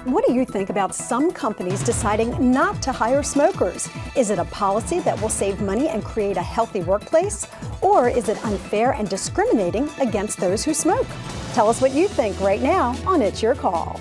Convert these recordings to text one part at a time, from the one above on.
What do you think about some companies deciding not to hire smokers? Is it a policy that will save money and create a healthy workplace? Or is it unfair and discriminating against those who smoke? Tell us what you think right now on It's Your Call.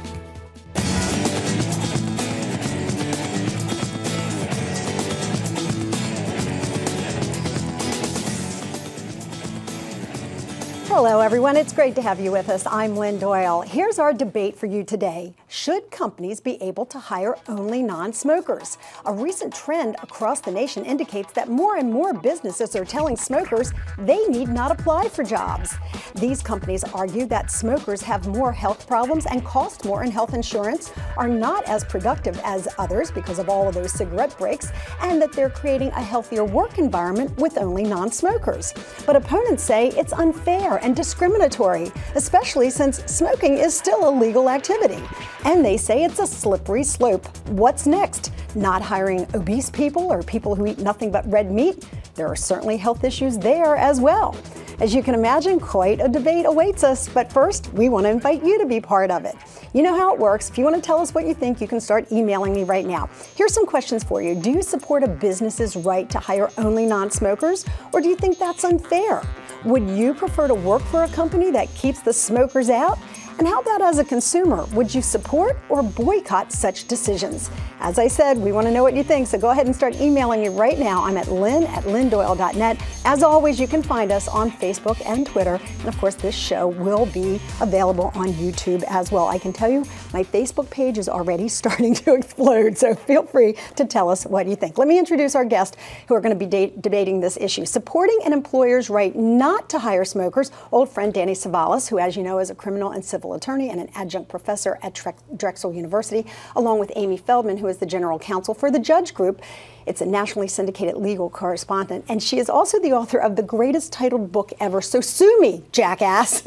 Hello, everyone. It's great to have you with us. I'm Lynn Doyle. Here's our debate for you today. Should companies be able to hire only non-smokers? A recent trend across the nation indicates that more and more businesses are telling smokers they need not apply for jobs. These companies argue that smokers have more health problems and cost more in health insurance, are not as productive as others because of all of those cigarette breaks, and that they're creating a healthier work environment with only non-smokers. But opponents say it's unfair and discriminatory, especially since smoking is still a legal activity. And they say it's a slippery slope. What's next? Not hiring obese people or people who eat nothing but red meat? There are certainly health issues there as well. As you can imagine, quite a debate awaits us, but first, we want to invite you to be part of it. You know how it works. If you want to tell us what you think, you can start emailing me right now. Here's some questions for you. Do you support a business's right to hire only non-smokers, or do you think that's unfair? Would you prefer to work for a company that keeps the smokers out? And how about as a consumer? Would you support or boycott such decisions? As I said, we want to know what you think, so go ahead and start emailing me right now. I'm at lynn@lynndoyle.net. As always, you can find us on Facebook and Twitter. And of course, this show will be available on YouTube as well. I can tell you, my Facebook page is already starting to explode, so feel free to tell us what you think. Let me introduce our guests who are going to be debating this issue. Supporting an employer's right not to hire smokers, old friend Danny Savalas, who, as you know, is a criminal and civil attorney and an adjunct professor at Drexel University, along with Amy Feldman, who is the general counsel for the Judge Group. It's a nationally syndicated legal correspondent, and she is also the author of the greatest titled book ever, So Sue Me, Jackass.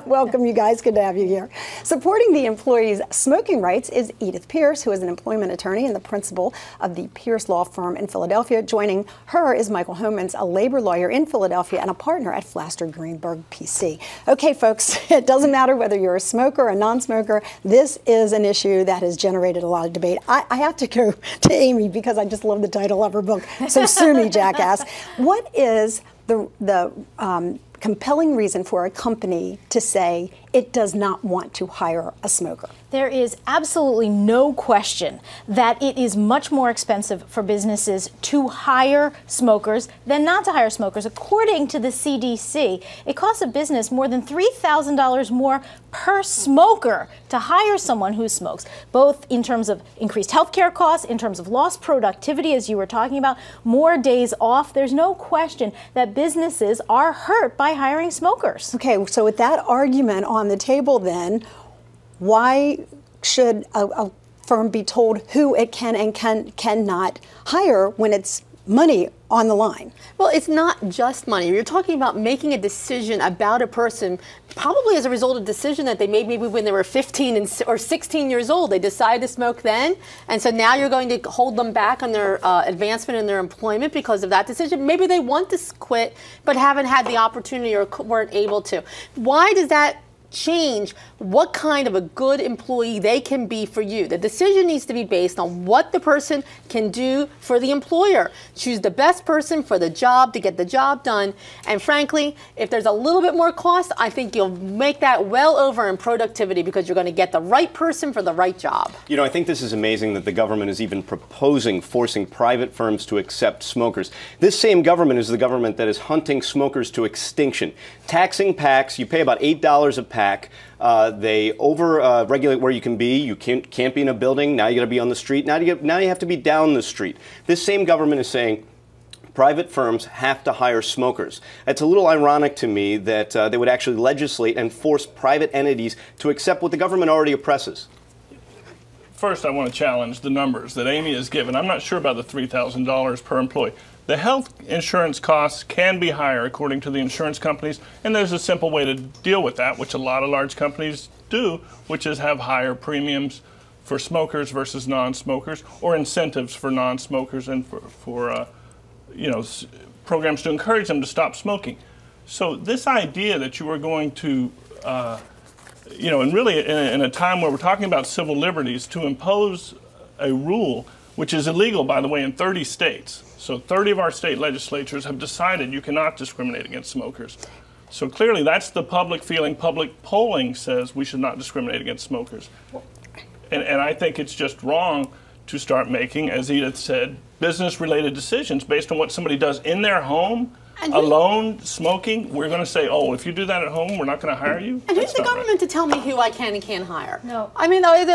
Welcome, you guys. Good to have you here. Supporting the employees' smoking rights is Edith Pierce, who is an employment attorney and the principal of the Pierce Law Firm in Philadelphia. Joining her is Michael Homans, a labor lawyer in Philadelphia and a partner at Flaster Greenberg PC. Okay, folks, it doesn't matter whether you're a smoker or a non-smoker. This is an issue that has generated a lot of debate. I have to go to Amy because I just love the title of her book, So Sue Me, Jackass. What is the compelling reason for a company to say it does not want to hire a smoker? There is absolutely no question that it is much more expensive for businesses to hire smokers than not to hire smokers. According to the CDC, it costs a business more than $3,000 more per smoker to hire someone who smokes, both in terms of increased healthcare costs, in terms of lost productivity, as you were talking about, more days off. There's no question that businesses are hurt by hiring smokers. Okay, so with that argument on the table then, why should a firm be told who it can and cannot hire when it's money on the line? Well, it's not just money. You're talking about making a decision about a person, probably as a result of a decision that they made maybe when they were 15 or 16 years old. They decided to smoke then, and so now you're going to hold them back on their advancement in their employment because of that decision. Maybe they want to quit, but haven't had the opportunity or weren't able to. Why does that change what kind of a good employee they can be for you? The decision needs to be based on what the person can do for the employer. Choose the best person for the job to get the job done. And frankly, if there's a little bit more cost, I think you'll make that well over in productivity because you're going to get the right person for the right job. You know, I think this is amazing that the government is even proposing forcing private firms to accept smokers. This same government is the government that is hunting smokers to extinction. Taxing packs, you pay about $8 a pack. They over-regulate where you can be. You can't be in a building. Now you got to be on the street. Now you have to be down the street. This same government is saying private firms have to hire smokers. It's a little ironic to me that they would actually legislate and force private entities to accept what the government already oppresses. First, I want to challenge the numbers that Amy has given. I'm not sure about the $3,000 per employee. The health insurance costs can be higher according to the insurance companies, and there's a simple way to deal with that, which a lot of large companies do, which is have higher premiums for smokers versus non-smokers, or incentives for non-smokers and for programs to encourage them to stop smoking. So this idea that you are going to you know, and really in a time where we're talking about civil liberties, to impose a rule, which is illegal, by the way, in 30 states. So 30 of our state legislatures have decided you cannot discriminate against smokers. So clearly that's the public feeling. Public polling says we should not discriminate against smokers. And I think it's just wrong to start making, as Edith said, business-related decisions based on what somebody does in their home, alone, smoking. We're going to say, oh, if you do that at home, we're not going to hire you? And who's the government to tell me who I can and can't hire? No. I mean, I agree.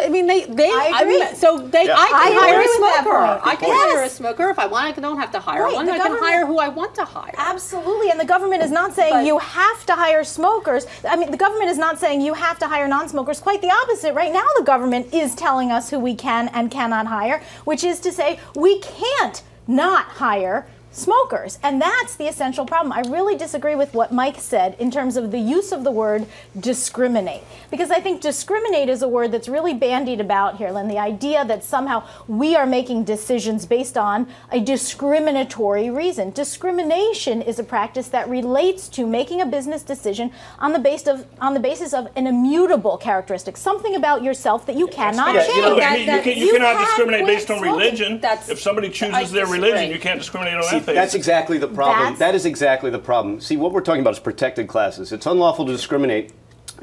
I can hire a smoker. I can hire a smoker if I want. I don't have to hire one. I can hire who I want to hire. Absolutely. And the government is not saying you have to hire smokers. I mean, the government is not saying you have to hire non-smokers. Quite the opposite. Right now, the government is telling us who we can and cannot hire, which is to say we can't not hire smokers. And that's the essential problem. I really disagree with what Mike said in terms of the use of the word discriminate. Because I think discriminate is a word that's really bandied about here, Lynn. The idea that somehow we are making decisions based on a discriminatory reason. Discrimination is a practice that relates to making a business decision on the basis of an immutable characteristic, something about yourself that you cannot change. You cannot discriminate based on religion. If somebody chooses their religion, you can't discriminate on that. That's exactly the problem. That is exactly the problem. See, what we're talking about is protected classes. It's unlawful to discriminate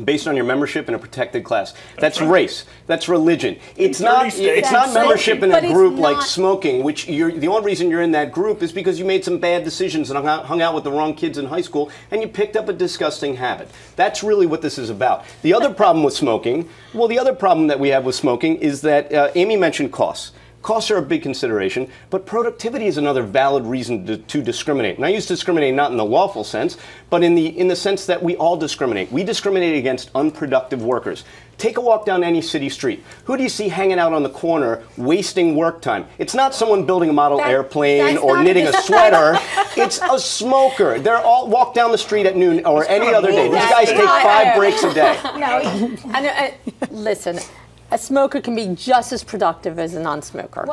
based on your membership in a protected class. That's race. That's religion. It's not membership in a group like smoking, which the only reason you're in that group is because you made some bad decisions and hung out with the wrong kids in high school and you picked up a disgusting habit. That's really what this is about. The other problem with smoking, the other problem that we have with smoking is that Amy mentioned costs. Costs are a big consideration, but productivity is another valid reason to discriminate. And I use discriminate not in the lawful sense, but in the sense that we all discriminate. We discriminate against unproductive workers. Take a walk down any city street. Who do you see hanging out on the corner wasting work time? It's not someone building a model airplane or knitting a sweater. It's a smoker. They're all walk down the street at noon or any other day. These guys take 5 breaks a day. Listen. A smoker can be just as productive as a non-smoker,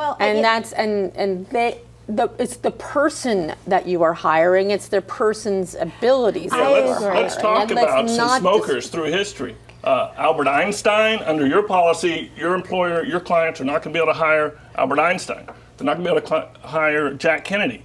it's the person that you are hiring. It's their person's abilities. Let's talk about some smokers through history. Albert Einstein, under your policy, your employer, your clients are not going to be able to hire Albert Einstein. They're not going to be able to hire Jack Kennedy.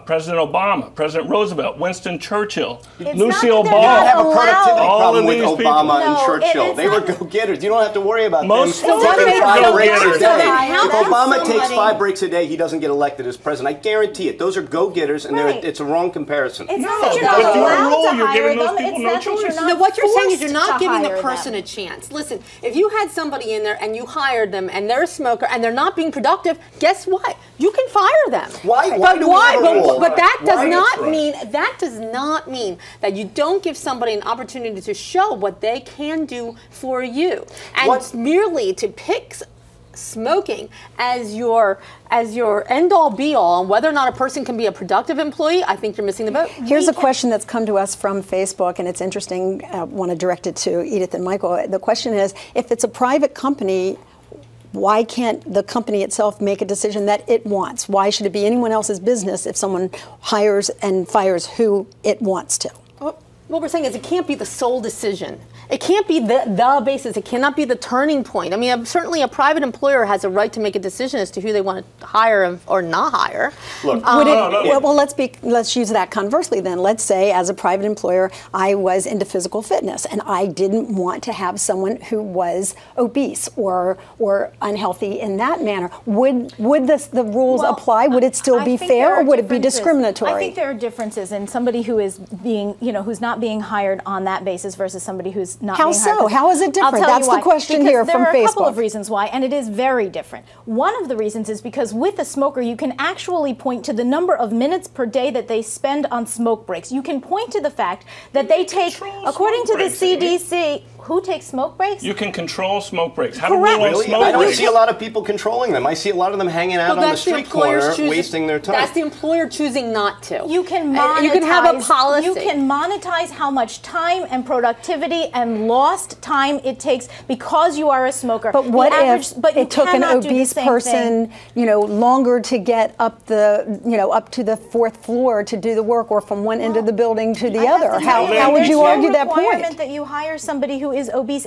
President Obama, President Roosevelt, Winston Churchill, Lucille Ball. You don't have a productivity problem with Obama and Churchill. Churchill. They were go-getters. You don't have to worry about Most them taking 5 breaks a day. If Obama somebody takes 5 breaks a day, he doesn't get elected as president. I guarantee it. Those are go-getters, and it's a wrong comparison. It's not that you're not allowed to hire them. It's no that choice. you're not what you're saying is you're not forced to giving the hire person them. a chance. Listen, if you had somebody in there and you hired them and they're a smoker and they're not being productive, guess what? You can fire them. Why? But that does not mean that you don't give somebody an opportunity to show what they can do for you. And merely to pick smoking as your end-all be-all on whether or not a person can be a productive employee, I think you're missing the boat. Here's a question that's come to us from Facebook, and it's interesting. I want to direct it to Edith and Michael. The question is, if it's a private company, why can't the company itself make a decision that it wants? Why should it be anyone else's business if someone hires and fires who it wants to? What we're saying is it can't be the sole decision. It can't be the basis. It cannot be the turning point. I mean, certainly a private employer has a right to make a decision as to who they want to hire or not hire. Look, well, let's use that conversely then. Let's say as a private employer, I was into physical fitness and I didn't want to have someone who was obese or unhealthy in that manner. Would the rules apply? Would it still be fair, or would it be discriminatory? I think there are differences in somebody who is being, who's not being hired on that basis versus somebody who's not being hired. How so? How is it different? That's the question here from Facebook. There are a couple of reasons why, and it is very different. One of the reasons is because with a smoker, you can actually point to the number of minutes per day that they spend on smoke breaks. You can point to the fact that they take, according to the CDC, who takes smoke breaks? You can control smoke breaks. How Correct. do Really? smoke I don't breaks? see a lot of people controlling them. I see a lot of them hanging out on the street corner, wasting their time. That's the employer choosing not to. You can monetize. You can have a policy. You can monetize how much time and productivity and lost time it takes because you are a smoker. But what if it took an obese person, longer to get up to the 4th floor to do the work, or from one end of the building to the other? How would you argue that point? That you hire somebody who who is obese